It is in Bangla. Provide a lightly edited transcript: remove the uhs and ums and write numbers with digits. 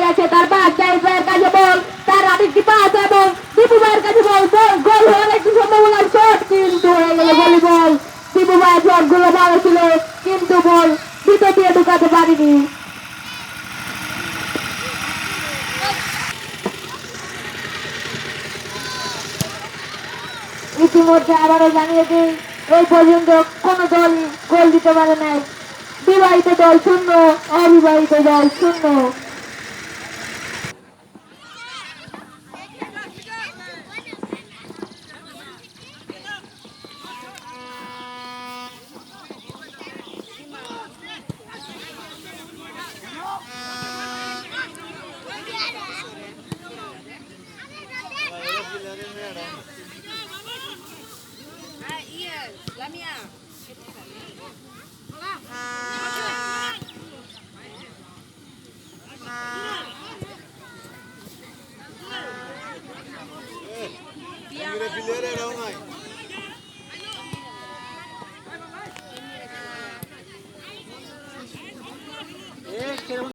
আছে তার বাদ জাহিদের কাছে বল, তার আরেকটি পাস এবং দীপু ভাইয়ের কাছে বল, গোল হওয়ার একটি সম্ভাবনা, শট কিন্তু হয়ে গেল ভলিবল। দীপু ভাইয়ের শটগুলো ভালো ছিল কিন্তু বল ভিতর দিয়ে ঢুকাতে পারিনি। ইতিমধ্যে আবারও জানিয়ে দিই, এই পর্যন্ত কোন দল গোল দিতে পারে নাই। বিবাহিত দল 0, অবিবাহিত দল 0। Mira, filera era una.